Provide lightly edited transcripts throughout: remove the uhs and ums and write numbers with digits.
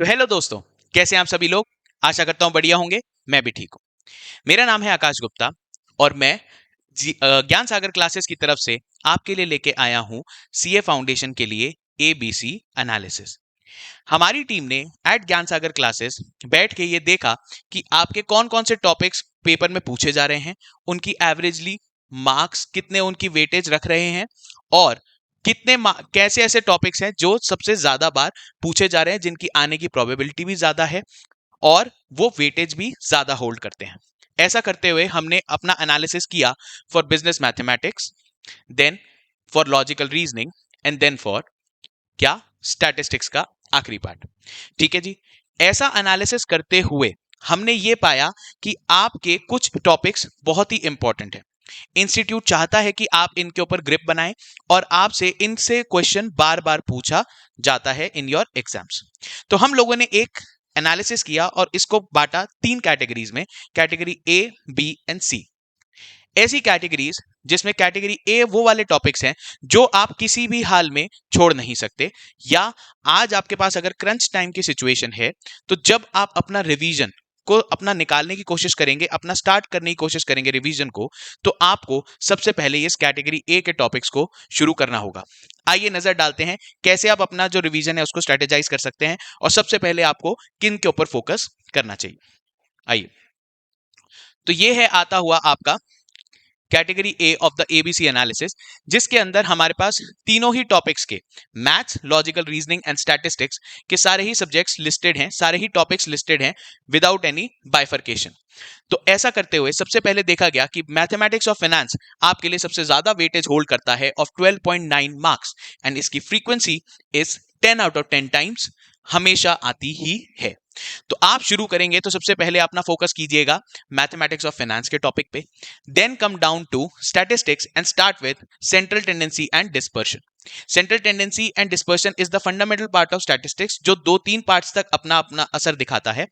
तो हेलो दोस्तों, कैसे हैं आप सभी लोग। आशा करता हूं बढ़िया होंगे। मैं भी ठीक हूं। मेरा नाम है आकाश गुप्ता और मैं ज्ञान सागर क्लासेस की तरफ से आपके लिए लेके आया हूं सीए फाउंडेशन के लिए एबीसी एनालिसिस। हमारी टीम ने एट ज्ञान सागर क्लासेस बैठ के ये देखा कि आपके कौन कौन से टॉपिक्स पेपर में पूछे जा रहे हैं, उनकी एवरेजली मार्क्स कितने, उनकी वेटेज रख रहे हैं और कैसे ऐसे टॉपिक्स हैं जो सबसे ज्यादा बार पूछे जा रहे हैं, जिनकी आने की प्रोबेबिलिटी भी ज्यादा है और वो वेटेज भी ज्यादा होल्ड करते हैं। ऐसा करते हुए हमने अपना एनालिसिस किया for business mathematics, then for logical reasoning and then for क्या स्टैटिस्टिक्स का आखिरी पार्ट। ठीक है जी। ऐसा एनालिसिस करते हुए हमने ये पाया कि आपके कुछ टॉपिक्स बहुत ही इंपॉर्टेंट है। इंस्टीट्यूट चाहता है कि आप इनके ऊपर ग्रिप बनाएं और आपसे इनसे क्वेश्चन बार बार पूछा जाता है इन योर एग्जाम्स। तो हम लोगों ने एक एनालिसिस किया और इसको बांटा 3 कैटेगरीज में, कैटेगरी ए, बी एंड सी। ऐसी कैटेगरीज जिसमें कैटेगरी ए वो वाले टॉपिक्स हैं जो आप किसी भी हाल में छोड़ नहीं सकते, या आज आपके पास अगर क्रंच टाइम की सिचुएशन है तो जब आप अपना रिवीजन को अपना निकालने की कोशिश करेंगे, अपना स्टार्ट करने की कोशिश करेंगे रिवीजन को, तो आपको सबसे पहले इस कैटेगरी ए के टॉपिक्स को शुरू करना होगा। आइए नजर डालते हैं कैसे आप अपना जो रिवीजन है उसको स्ट्रेटेजाइज कर सकते हैं और सबसे पहले आपको किन के ऊपर फोकस करना चाहिए। आइए, तो ये है आता हुआ आपका category A of the ABC analysis, जिसके अंदर हमारे पास तीनों ही टॉपिक्स के maths, logical reasoning and statistics के सारे ही सब्जेक्ट्स लिस्टेड हैं, सारे ही टॉपिक्स लिस्टेड हैं विदाउट एनी बाइफर्केशन। तो ऐसा करते हुए सबसे पहले देखा गया कि मैथमेटिक्स ऑफ फाइनेंस आपके लिए सबसे ज्यादा वेटेज होल्ड करता है ऑफ 12.9 मार्क्स एंड इसकी frequency is 10 out of 10 times हमेशा आती ही है। तो आप शुरू करेंगे तो सबसे पहले अपना फोकस कीजिएगा मैथमेटिक्स ऑफ फाइनेंस के टॉपिक पे, then come down to statistics and start with central tendency and dispersion. Central tendency and dispersion is the fundamental part of statistics, जो 2-3 पार्ट्स तक अपना अपना असर दिखाता है।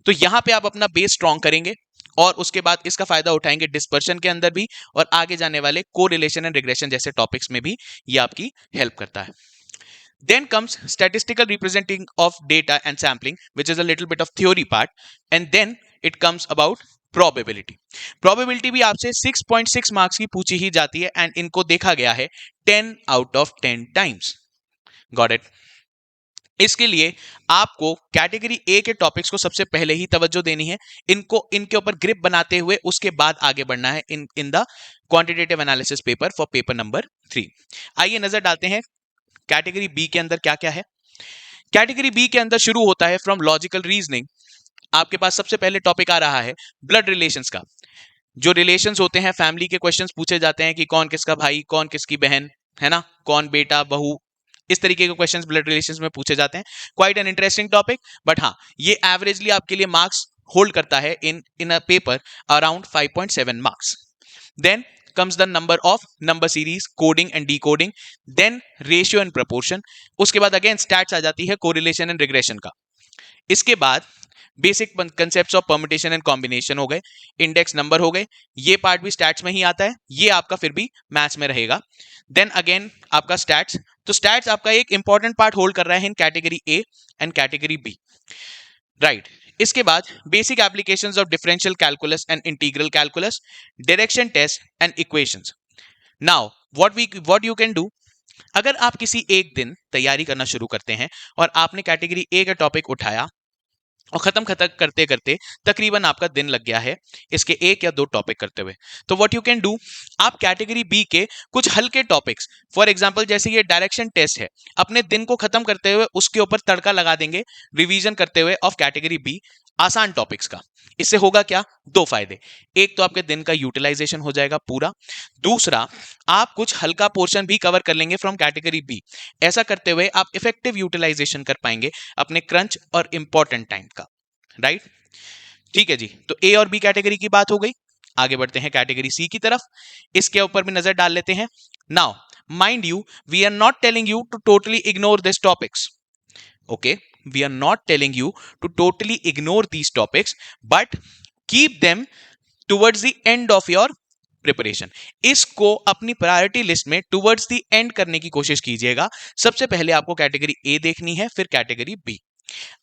तो यहां पे आप अपना बेस स्ट्रॉन्ग करेंगे और उसके बाद इसका फायदा उठाएंगे डिस्पर्शन के अंदर भी, और आगे जाने वाले कोरिलेशन एंड रिग्रेशन जैसे टॉपिक्स में भी ये आपकी हेल्प करता है। Then comes statistical representing of data and sampling, which is a little bit of theory part, and then it comes about probability. Probability भी आपसे 6.6 मार्क्स की पूछी ही जाती है एंड इनको देखा गया है 10 out of 10 times. Got it. इसके लिए आपको कैटेगरी ए के टॉपिक्स को सबसे पहले ही तवज्जो देनी है, इनके ऊपर ग्रिप बनाते हुए उसके बाद आगे बढ़ना है in the quantitative analysis paper for paper number 3। आइए नजर डालते हैं कैटेगरी बी के अंदर क्या क्या है। कैटेगरी बी के अंदर शुरू होता है फ्रॉम लॉजिकल रीजनिंग। आपके पास सबसे पहले टॉपिक आ रहा है ब्लड रिलेशंस का। जो रिलेशंस होते हैं, फैमिली के क्वेश्चंस पूछे जाते हैं कि कौन किसका भाई, कौन किसकी बहन, है ना, कौन बेटा बहू, इस तरीके के क्वेश्चंस ब्लड रिलेशंस में पूछे जाते हैं। Quite an interesting topic, but हाँ, ये एवरेजली आपके लिए मार्क्स होल्ड करता है in a paper around 5.7 marks. Then comes the number of number series, coding and decoding, then ratio and proportion। उसके बाद अगेन स्टैट्स आ जाती है, कोरिलेशन एंड रिग्रेशन का। इसके बाद basic concepts of permutation and combination हो गए, इंडेक्स नंबर हो गए, ये पार्ट भी स्टैट्स में ही आता है, ये आपका फिर भी मैथ्स में रहेगा। देन अगेन आपका स्टैट्स, तो स्टैट्स आपका एक इंपॉर्टेंट पार्ट होल्ड कर रहा है in category A and category B, right. इसके बाद basic applications of differential calculus and integral calculus, direction test and equations. Now what you can do, अगर आप किसी एक दिन तैयारी करना शुरू करते हैं और आपने कैटेगरी ए का टॉपिक उठाया और खत्म करते करते तकरीबन आपका दिन लग गया है इसके 1 या 2 टॉपिक करते हुए, तो व्हाट यू कैन डू, आप कैटेगरी बी के कुछ हल्के टॉपिक्स, फॉर एग्जांपल जैसे ये डायरेक्शन टेस्ट है, अपने दिन को खत्म करते हुए उसके ऊपर तड़का लगा देंगे रिवीजन करते हुए ऑफ कैटेगरी बी, आसान टॉपिक्स का। इससे होगा क्या, 2 फायदे। एक तो आपके दिन का यूटिलाइजेशन हो जाएगा पूरा, दूसरा आप कुछ हल्का पोर्शन भी कवर कर लेंगे फ्रॉम कैटेगरी बी। ऐसा करते हुए आप इफेक्टिव यूटिलाइजेशन कर पाएंगे अपने क्रंच और इंपॉर्टेंट टाइम का, राइट। ठीक है जी, तो ए और बी कैटेगरी की बात हो गई। आगे बढ़ते हैं कैटेगरी सी की तरफ, इसके ऊपर भी नजर डाल लेते हैं। Now mind you, we are not telling you to totally ignore this topics, okay, we are not telling you to totally ignore these topics, but keep them towards the end of your preparation. इसको अपनी priority list में towards the end करने की कोशिश कीजिएगा। सबसे पहले आपको कैटेगरी ए देखनी है, फिर कैटेगरी बी।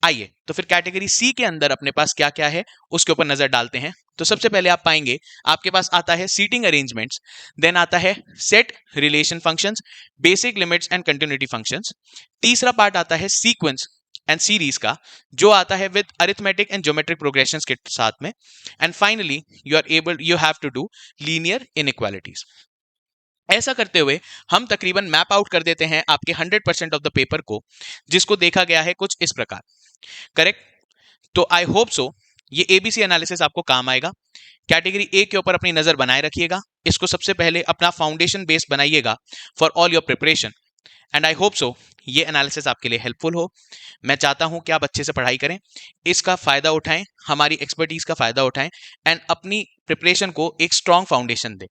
आइए तो फिर कैटेगरी सी के अंदर अपने पास क्या क्या है उसके ऊपर नजर डालते हैं। तो सबसे पहले आप पाएंगे आपके पास आता है सीटिंग अरेंजमेंट्स, देन आता है set relation functions, basic limits and continuity functions. तीसरा पार्ट आता है सीक्वेंस एंड सीरीज का, जो आता है with arithmetic and geometric progressions के साथ में। And finally you have to do linear inequalities. ऐसा करते हुए हम तकरीबन मैप आउट कर देते हैं आपके 100% ऑफ द पेपर को, जिसको देखा गया है कुछ इस प्रकार। करेक्ट? तो आई होप सो ये एबीसी एनालिसिस आपको काम आएगा। कैटेगरी ए के ऊपर अपनी नजर बनाए रखिएगा, इसको सबसे पहले अपना फाउंडेशन बेस बनाइएगा for all your preparation. And I hope so ये एनालिसिस आपके लिए हेल्पफुल हो। मैं चाहता हूं कि आप अच्छे से पढ़ाई करें, इसका फायदा उठाएं, हमारी एक्सपर्टीज का फायदा उठाएं एंड अपनी प्रिपरेशन को एक स्ट्रॉन्ग फाउंडेशन दें।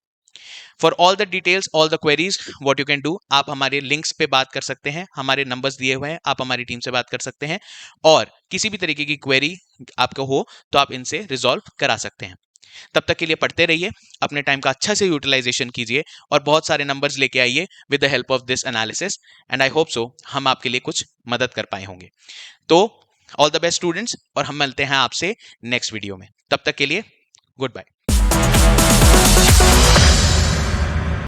For all the details, all the queries, what you can do, आप हमारे लिंक्स पे बात कर सकते हैं, हमारे नंबर्स दिए हुए हैं, आप हमारी टीम से बात कर सकते हैं। और किसी भी तरीके की क्वेरी आपको हो तो आप इनसे रिजॉल्व करा सकते हैं। तब तक के लिए पढ़ते रहिए, अपने टाइम का अच्छा से यूटिलाइजेशन कीजिए और बहुत सारे नंबर्स लेके आइए with the help of this analysis. And I hope so हम आपके लिए कुछ मदद कर पाए होंगे। तो ऑल द बेस्ट स्टूडेंट्स, और हम मिलते हैं आपसे नेक्स्ट वीडियो में। तब तक के लिए गुड बाय।